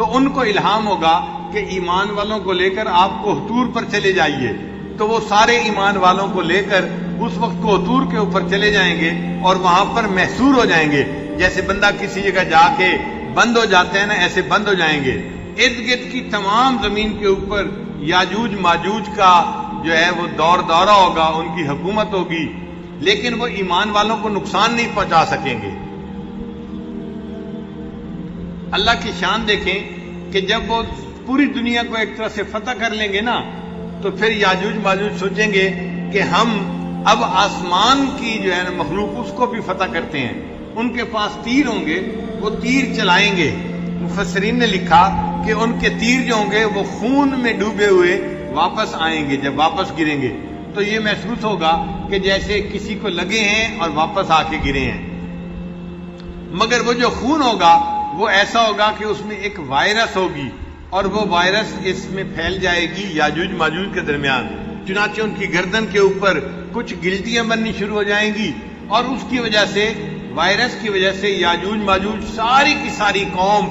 تو ان کو الہام ہوگا کہ ایمان والوں کو لے کر آپ کوہتور پر چلے جائیے، تو وہ سارے ایمان والوں کو لے کر اس وقت کوہتور کے اوپر چلے جائیں گے اور وہاں پر محصور ہو جائیں گے، جیسے بندہ کسی جگہ جا کے بند ہو جاتے ہیں نا، ایسے بند ہو جائیں گے۔ ارد گرد کی تمام زمین کے اوپر یاجوج ماجوج کا جو ہے وہ دور دورہ ہوگا، ان کی حکومت ہوگی، لیکن وہ ایمان والوں کو نقصان نہیں پہنچا سکیں گے۔ اللہ کی شان دیکھیں کہ جب وہ پوری دنیا کو ایک طرح سے فتح کر لیں گے نا، تو پھر یاجوج ماجوج سوچیں گے کہ ہم اب آسمان کی جو ہے نا مخلوق اس کو بھی فتح کرتے ہیں۔ ان کے پاس تیر ہوں گے، وہ تیر چلائیں گے۔ مفسرین نے لکھا کہ ان کے تیر جو ہوں گے وہ خون میں ڈوبے ہوئے واپس آئیں گے، جب واپس گریں گے تو یہ محسوس ہوگا کہ جیسے کسی کو لگے ہیں اور واپس آ کے گرے ہیں۔ مگر وہ جو خون ہوگا وہ ایسا ہوگا کہ اس میں ایک وائرس ہوگی، اور وہ وائرس اس میں پھیل جائے گی یاجوج ماجوج کے درمیان، چنانچہ ان کی گردن کے اوپر کچھ گلٹیاں بننی شروع ہو جائیں گی، اور اس کی وجہ سے، وائرس کی وجہ سے یاجوج ماجوج ساری کی ساری قوم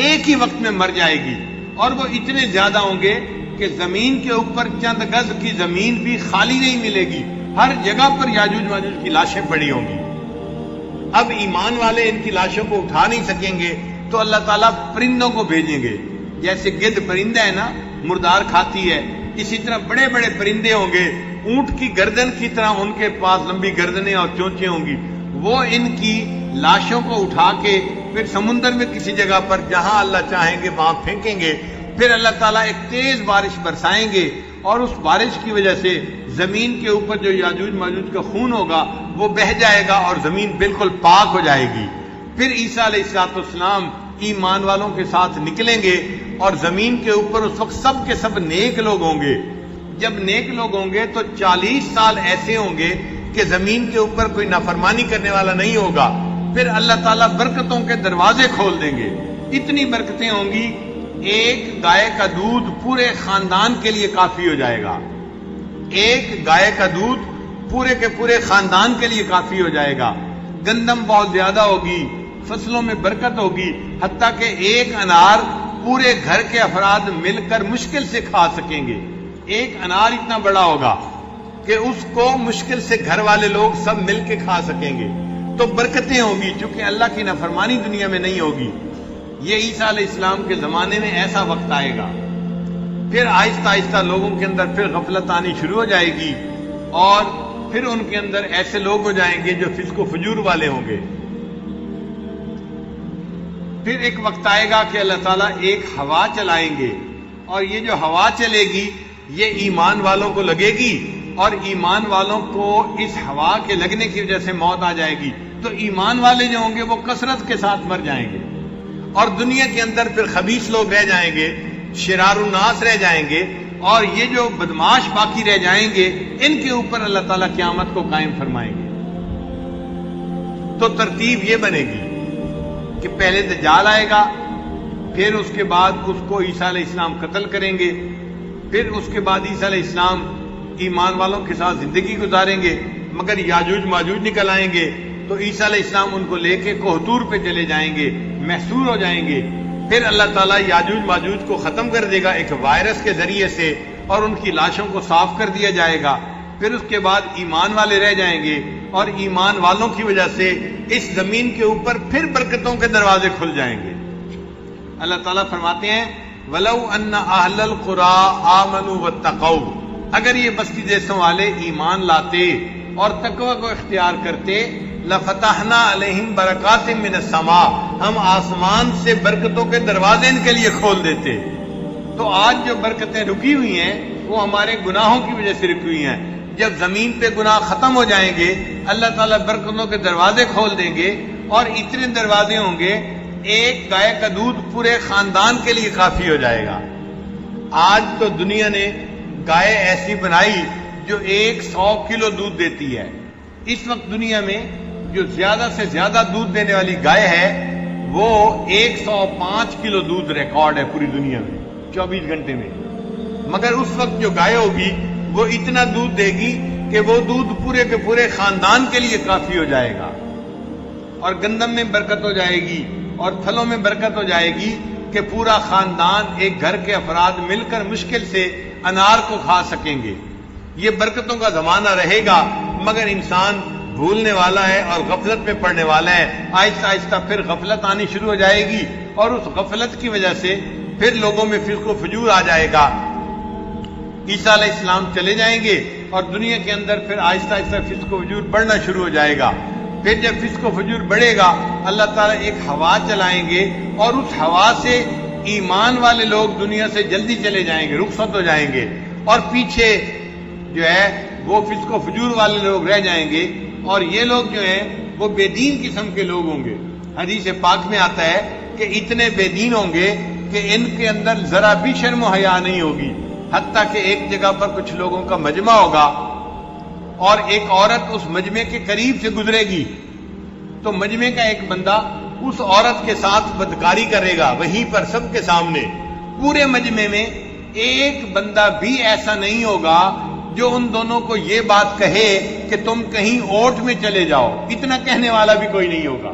ایک ہی وقت میں مر جائے گی، اور وہ اتنے زیادہ ہوں گے کہ زمین کے اوپر چند گز کی زمین بھی خالی نہیں ملے گی، ہر جگہ پر یاجوج ماجوج کی لاشیں پڑی ہوں گی۔ اب ایمان والے ان کی لاشوں کو اٹھا نہیں سکیں گے تو اللہ تعالیٰ پرندوں کو بھیجیں گے، جیسے گدھ پرندہ ہے نا، مردار کھاتی ہے، اسی طرح بڑے بڑے پرندے ہوں گے، اونٹ کی گردن کی طرح ان کے پاس لمبی گردنیں اور چونچیں ہوں گی، وہ ان کی لاشوں کو اٹھا کے پھر سمندر میں کسی جگہ پر جہاں اللہ چاہیں گے وہاں پھینکیں گے، پھر اللہ تعالیٰ ایک تیز بارش برسائیں گے، اور اس بارش کی وجہ سے زمین کے اوپر جو یاجوج ماجوج کا خون ہوگا وہ بہہ جائے گا اور زمین بالکل پاک ہو جائے گی۔ پھر عیسیٰ علیہ السلام ایمان والوں کے ساتھ نکلیں گے، اور زمین کے اوپر اس وقت سب کے سب نیک لوگ ہوں گے۔ جب نیک لوگ ہوں گے تو 40 سال ایسے ہوں گے کہ زمین کے اوپر کوئی نافرمانی کرنے والا نہیں ہوگا، پھر اللہ تعالیٰ برکتوں کے دروازے کھول دیں گے، اتنی برکتیں ہوں گی، ایک گائے کا دودھ پورے خاندان کے لیے کافی ہو جائے گا، ایک گائے کا دودھ پورے کے پورے خاندان کے لیے کافی ہو جائے گا، گندم بہت زیادہ ہوگی، فصلوں میں برکت ہوگی، حتیٰ کہ ایک انار پورے گھر کے افراد مل کر مشکل سے کھا سکیں گے، ایک انار اتنا بڑا ہوگا کہ اس کو مشکل سے گھر والے لوگ سب مل کے کھا سکیں گے، تو برکتیں ہوگی، چونکہ اللہ کی نافرمانی دنیا میں نہیں ہوگی۔ یہ عیسیٰ علیہ السلام کے زمانے میں ایسا وقت آئے گا، پھر آہستہ آہستہ لوگوں کے اندر پھر غفلت آنی شروع ہو جائے گی، اور پھر ان کے اندر ایسے لوگ ہو جائیں گے جو فسق و فجور والے ہوں گے۔ پھر ایک وقت آئے گا کہ اللہ تعالیٰ ایک ہوا چلائیں گے، اور یہ جو ہوا چلے گی یہ ایمان والوں کو لگے گی، اور ایمان والوں کو اس ہوا کے لگنے کی وجہ سے موت آ جائے گی، تو ایمان والے جو ہوں گے وہ کثرت کے ساتھ مر جائیں گے، اور دنیا کے اندر پھر خبیث لوگ رہ جائیں گے، شرار الناس رہ جائیں گے، اور یہ جو بدماش باقی رہ جائیں گے ان کے اوپر اللہ تعالیٰ قیامت کو قائم فرمائیں گے۔ تو ترتیب یہ بنے گی کہ پہلے دجال آئے گا، پھر اس کے بعد اس کو عیسیٰ علیہ السلام قتل کریں گے، پھر اس کے بعد عیسیٰ علیہ السلام ایمان والوں کے ساتھ زندگی گزاریں گے، مگر یاجوج ماجوج نکل آئیں گے، تو عیسیٰ علیہ السلام ان کو لے کے کوہتور پہ چلے جائیں گے، محصور ہو جائیں گے، پھر اللہ تعالیٰ یاجوج ماجوج کو ختم کر دے گا ایک وائرس کے ذریعے سے، اور ان کی لاشوں کو صاف کر دیا جائے گا، پھر اس کے بعد ایمان والے رہ جائیں گے، اور ایمان والوں کی وجہ سے اس زمین کے اوپر پھر برکتوں کے دروازے کھل جائیں گے۔ اللہ تعالیٰ فرماتے ہیں وَلَوْ أَنَّ أَهْلَ الْقُرَىٰ آمَنُوا وَاتَّقَوْا، اگر یہ بستی دیسوں والے ایمان لاتے اور تقوی کو اختیار کرتے، لَفَتَحْنَا عَلَيْهِمْ بَرَكَاتٍ مِّنَ السَّمَاءِ، ہم آسمان سے برکتوں کے دروازے ان کے لیے کھول دیتے۔ تو آج جو برکتیں رکی ہوئی ہیں وہ ہمارے گناہوں کی وجہ سے رکی ہوئی ہیں، جب زمین پہ گناہ ختم ہو جائیں گے اللہ تعالیٰ برکتوں کے دروازے کھول دیں گے، اور اتنے دروازے ہوں گے ایک گائے کا دودھ پورے خاندان کے لیے کافی ہو جائے گا۔ آج تو دنیا نے گائے ایسی بنائی جو 100 کلو دودھ دیتی ہے۔ اس وقت دنیا میں جو زیادہ سے زیادہ دودھ دینے والی گائے ہے وہ 105 کلو دودھ ریکارڈ ہے پوری دنیا میں 24 گھنٹے میں، مگر اس وقت جو گائے ہوگی وہ اتنا دودھ دے گی کہ وہ دودھ پورے کے پورے خاندان کے لیے کافی ہو جائے گا، اور گندم میں برکت ہو جائے گی اور پھلوں میں برکت ہو جائے گی، کہ پورا خاندان ایک گھر کے افراد مل کر مشکل سے انار کو کھا سکیں گے۔ یہ برکتوں کا زمانہ رہے گا، مگر انسان بھولنے والا ہے اور غفلت میں پڑنے والا ہے۔ آہستہ آہستہ پھر غفلت آنی شروع ہو جائے گی اور اس غفلت کی وجہ سے پھر لوگوں میں فسق و فجور آ جائے گا۔ عیسیٰ علیہ السلام چلے جائیں گے اور دنیا کے اندر پھر آہستہ آہستہ فسق و فجور بڑھنا شروع ہو جائے گا۔ پھر جب فسق و فجور بڑھے گا، اللہ تعالیٰ ایک ہوا چلائیں گے اور اس ہوا سے ایمان والے لوگ دنیا سے جلدی چلے جائیں گے، رخصت ہو جائیں گے، اور پیچھے جو ہے وہ فسق و فجور والے لوگ رہ جائیں گے، اور یہ لوگ جو ہیں وہ بے دین قسم کے لوگ ہوں گے۔ حدیث پاک میں آتا ہے کہ اتنے بے دین ہوں گے کہ ان کے اندر ذرا بھی شرم و حیا نہیں ہوگی، حتیٰ کہ ایک جگہ پر کچھ لوگوں کا مجمع ہوگا اور ایک عورت اس مجمع کے قریب سے گزرے گی تو مجمع کا ایک بندہ اس عورت کے ساتھ بدکاری کرے گا، وہیں پر سب کے سامنے۔ پورے مجمع میں ایک بندہ بھی ایسا نہیں ہوگا جو ان دونوں کو یہ بات کہے کہ تم کہیں اوٹ میں چلے جاؤ، اتنا کہنے والا بھی کوئی نہیں ہوگا۔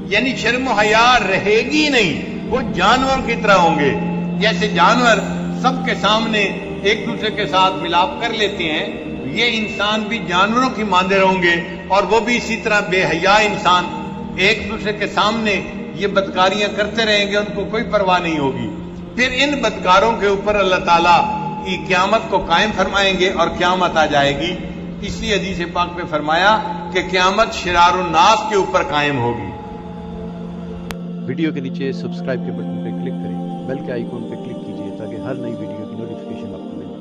یعنی شرم و حیا رہے گی نہیں، وہ جانور کی طرح ہوں گے۔ جیسے جانور سب کے سامنے ایک دوسرے کے ساتھ ملاپ کر لیتے ہیں، یہ انسان بھی جانوروں کی مانندے ہوں گے، اور وہ بھی اسی طرح بے حیا انسان ایک دوسرے کے سامنے یہ بدکاریاں کرتے رہیں گے، ان کو کوئی پرواہ نہیں ہوگی۔ پھر ان بدکاروں کے اوپر اللہ تعالیٰ کی قیامت کو قائم فرمائیں گے اور قیامت آ جائے گی۔ اس لیے حدیث پاک میں فرمایا کہ قیامت شرار الناس کے اوپر قائم ہوگی۔ ویڈیو کے نیچے سبسکرائب کے بٹن پہ کلک کریں، بیل کے آئیکن پہ کلک کیجیے تاکہ ہر نئی ویڈیو کی نوٹیفیکیشن آپ کو ملے۔